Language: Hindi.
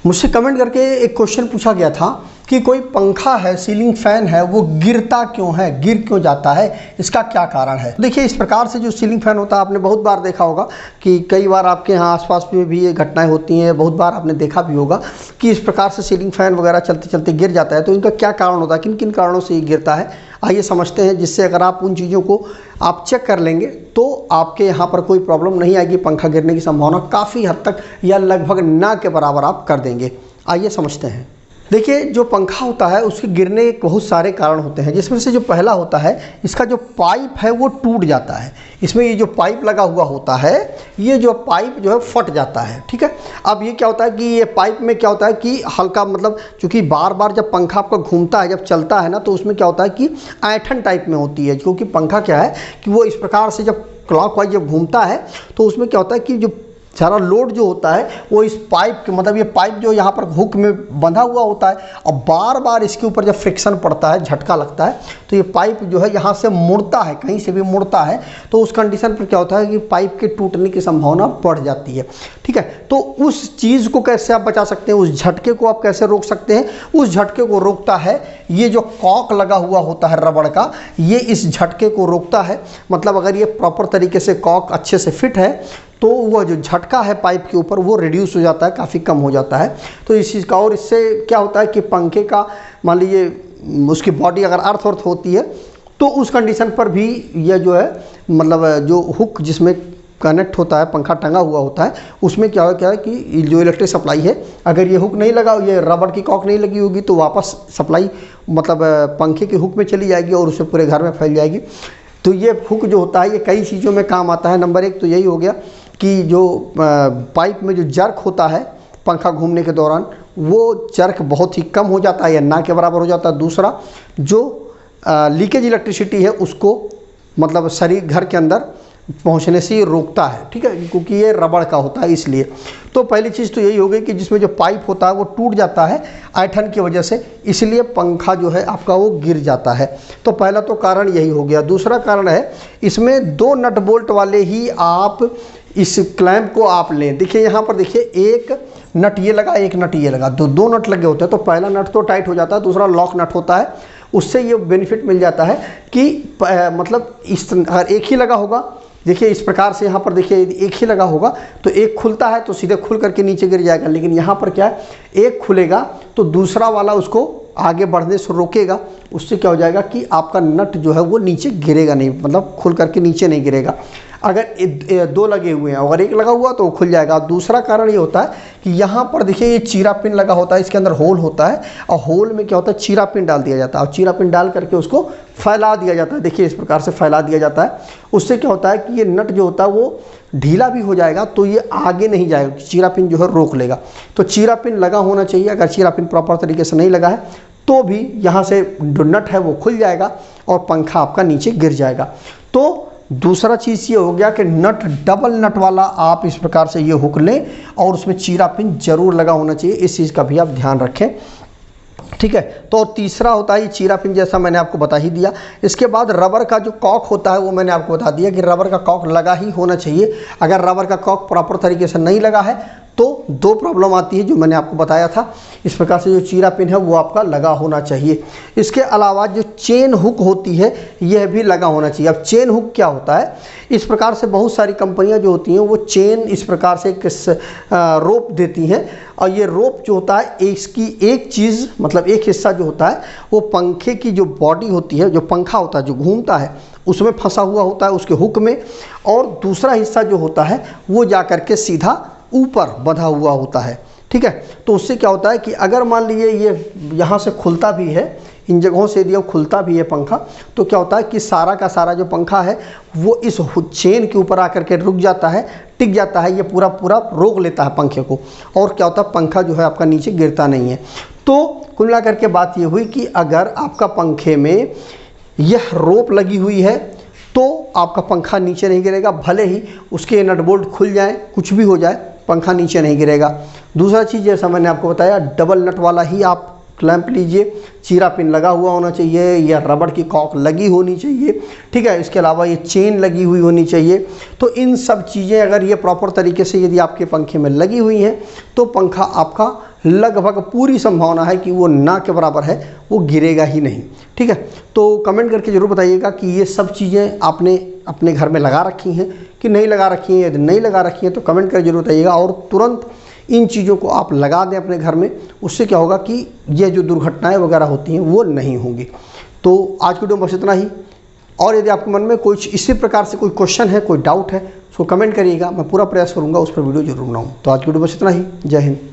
मुझसे कमेंट करके एक क्वेश्चन पूछा गया था कि कोई पंखा है, सीलिंग फैन है, वो गिरता क्यों है, गिर क्यों जाता है, इसका क्या कारण है। देखिए, इस प्रकार से जो सीलिंग फैन होता है, आपने बहुत बार देखा होगा कि कई बार आपके यहाँ आसपास में भी ये घटनाएं होती हैं, बहुत बार आपने देखा भी होगा कि इस प्रकार से सीलिंग फैन वगैरह चलते चलते गिर जाता है। तो इनका क्या कारण होता है, किन किन कारणों से ये गिरता है, आइए समझते हैं। जिससे अगर आप उन चीज़ों को आप चेक कर लेंगे तो आपके यहाँ पर कोई प्रॉब्लम नहीं आएगी, पंखा गिरने की संभावना काफ़ी हद तक या लगभग ना के बराबर आप कर देंगे। आइए समझते हैं। देखिए, जो पंखा होता है उसके गिरने के बहुत सारे कारण होते हैं, जिसमें से जो पहला होता है, इसका जो पाइप है वो टूट जाता है। इसमें ये जो पाइप लगा हुआ होता है, ये जो पाइप जो है फट जाता है। ठीक है, अब ये क्या होता है कि ये पाइप में क्या होता है कि हल्का मतलब चूँकि बार बार जब पंखा आपका घूमता है, जब चलता है ना, तो उसमें क्या होता है कि ऐंठन टाइप में होती है। क्योंकि पंखा क्या है कि वो इस प्रकार से जब क्लॉकवाइज जब घूमता है तो उसमें क्या होता है कि जो सारा लोड जो होता है वो इस पाइप के, मतलब ये पाइप जो यहाँ पर हुक में बंधा हुआ होता है, और बार बार इसके ऊपर जब फ्रिक्शन पड़ता है, झटका लगता है, तो ये पाइप जो है यहाँ से मुड़ता है, कहीं से भी मुड़ता है, तो उस कंडीशन पर क्या होता है कि पाइप के टूटने की संभावना बढ़ जाती है। ठीक है, तो उस चीज़ को कैसे आप बचा सकते हैं, उस झटके को आप कैसे रोक सकते हैं। उस झटके को रोकता है ये जो कॉक लगा हुआ होता है रबड़ का, ये इस झटके को रोकता है। मतलब अगर ये प्रॉपर तरीके से कॉक अच्छे से फिट है तो वो जो झटका है पाइप के ऊपर वो रिड्यूस हो जाता है, काफ़ी कम हो जाता है। तो इस चीज़ का, और इससे क्या होता है कि पंखे का मान लीजिए उसकी बॉडी अगर अर्थ वर्थ होती है तो उस कंडीशन पर भी यह जो है मतलब जो हुक जिसमें कनेक्ट होता है, पंखा टंगा हुआ होता है, उसमें क्या है कि जो इलेक्ट्रिक सप्लाई है, अगर ये हुक नहीं लगा, ये रबड़ की कॉक नहीं लगी होगी तो वापस सप्लाई मतलब पंखे के हुक में चली जाएगी और उससे पूरे घर में फैल जाएगी। तो ये हुक जो होता है ये कई चीज़ों में काम आता है। नंबर एक तो यही हो गया कि जो पाइप में जो जर्क होता है पंखा घूमने के दौरान, वो जर्क बहुत ही कम हो जाता है या ना के बराबर हो जाता है। दूसरा, जो लीकेज इलेक्ट्रिसिटी है उसको मतलब शरीर घर के अंदर पहुंचने से ये रोकता है। ठीक है, क्योंकि ये रबड़ का होता है इसलिए। तो पहली चीज़ तो यही हो गई कि जिसमें जो पाइप होता है वो टूट जाता है ऐंठन की वजह से, इसलिए पंखा जो है आपका वो गिर जाता है। तो पहला तो कारण यही हो गया। दूसरा कारण है, इसमें 2 नट बोल्ट वाले ही आप इस क्लैंप को आप लें। देखिए यहाँ पर देखिए, एक नट ये लगा, एक नट ये लगा, दो नट लगे होते हैं। तो पहला नट तो टाइट हो जाता है, दूसरा लॉक नट होता है। उससे ये बेनिफिट मिल जाता है कि मतलब इस अगर एक ही लगा होगा, देखिए इस प्रकार से यहाँ पर देखिए एक ही लगा होगा तो एक खुलता है तो सीधे खुल करके नीचे गिर जाएगा। लेकिन यहाँ पर क्या है, एक खुलेगा तो दूसरा वाला उसको आगे बढ़ने से रोकेगा। उससे क्या हो जाएगा कि आपका नट जो है वो नीचे गिरेगा नहीं, मतलब खुल करके नीचे नहीं गिरेगा। अगर 2 लगे हुए हैं, अगर एक लगा हुआ तो वो खुल जाएगा। दूसरा कारण ये होता है कि यहाँ पर देखिए ये चीरा पिन लगा होता है, इसके अंदर होल होता है और होल में क्या होता है, चीरा पिन डाल दिया जाता है और चीरा पिन डाल करके उसको फैला दिया जाता है। देखिए इस प्रकार से फैला दिया जाता है। उससे क्या होता है कि ये नट जो होता है वो ढीला भी हो जाएगा तो ये आगे नहीं जाएगा, चीरा पिन जो है रोक लेगा। तो चीरा पिन लगा होना चाहिए। अगर चीरा पिन प्रॉपर तरीके से नहीं लगा है तो भी यहाँ से जो नट है वो खुल जाएगा और पंखा आपका नीचे गिर जाएगा। तो दूसरा चीज़ ये हो गया कि नट डबल नट वाला आप इस प्रकार से ये हुक लें और उसमें चीरा पिन जरूर लगा होना चाहिए। इस चीज़ का भी आप ध्यान रखें। ठीक है, तो तीसरा होता है ये चीरा पिन, जैसा मैंने आपको बता ही दिया। इसके बाद रबर का जो कॉक होता है वो मैंने आपको बता दिया कि रबर का कॉक लगा ही होना चाहिए। अगर रबर का कॉक प्रॉपर तरीके से नहीं लगा है तो 2 प्रॉब्लम आती है जो मैंने आपको बताया था। इस प्रकार से जो चीरा पिन है वो आपका लगा होना चाहिए। इसके अलावा जो चेन हुक होती है यह भी लगा होना चाहिए। अब चेन हुक क्या होता है, इस प्रकार से बहुत सारी कंपनियां जो होती हैं वो चेन इस प्रकार से एक रोप देती हैं और ये रोप जो होता है इसकी एक चीज़ मतलब एक हिस्सा जो होता है वो पंखे की जो बॉडी होती है, जो पंखा होता है जो घूमता है उसमें फंसा हुआ होता है उसके हुक में, और दूसरा हिस्सा जो होता है वो जा कर के सीधा ऊपर बंधा हुआ होता है। ठीक है, तो उससे क्या होता है कि अगर मान लीजिए ये यहाँ से खुलता भी है, इन जगहों से यदि खुलता भी है पंखा, तो क्या होता है कि सारा का सारा जो पंखा है वो इस चेन के ऊपर आकर के रुक जाता है, टिक जाता है। ये पूरा रोक लेता है पंखे को और क्या होता है पंखा जो है आपका नीचे गिरता नहीं है। तो कुल मिलाकर के बात ये हुई कि अगर आपका पंखे में यह रोप लगी हुई है तो आपका पंखा नीचे नहीं गिरेगा, भले ही उसके नट बोल्ट खुल जाएं, कुछ भी हो जाए, पंखा नीचे नहीं गिरेगा। दूसरा चीज़ जैसा मैंने आपको बताया, डबल नट वाला ही आप क्लैंप लीजिए, चीरा पिन लगा हुआ होना चाहिए या रबड़ की कॉक लगी होनी चाहिए। ठीक है, इसके अलावा ये चेन लगी हुई होनी चाहिए। तो इन सब चीज़ें अगर ये प्रॉपर तरीके से यदि आपके पंखे में लगी हुई हैं तो पंखा आपका लगभग पूरी संभावना है कि वो ना के बराबर है, वो गिरेगा ही नहीं। ठीक है, तो कमेंट करके ज़रूर बताइएगा कि ये सब चीज़ें आपने अपने घर में लगा रखी हैं कि नहीं लगा रखी हैं। यदि नहीं लगा रखी हैं तो कमेंट करके ज़रूर बताइएगा और तुरंत इन चीज़ों को आप लगा दें अपने घर में। उससे क्या होगा कि ये जो दुर्घटनाएँ वगैरह होती हैं वो नहीं होंगी। तो आज की वीडियो में बस इतना ही। और यदि आपके मन में कुछ इसी प्रकार से कोई क्वेश्चन है, कोई डाउट है, उसको कमेंट करिएगा, मैं पूरा प्रयास करूँगा उस पर वीडियो जरूर बनाऊँ। तो आज की वीडियो बस इतना ही। जय हिंद।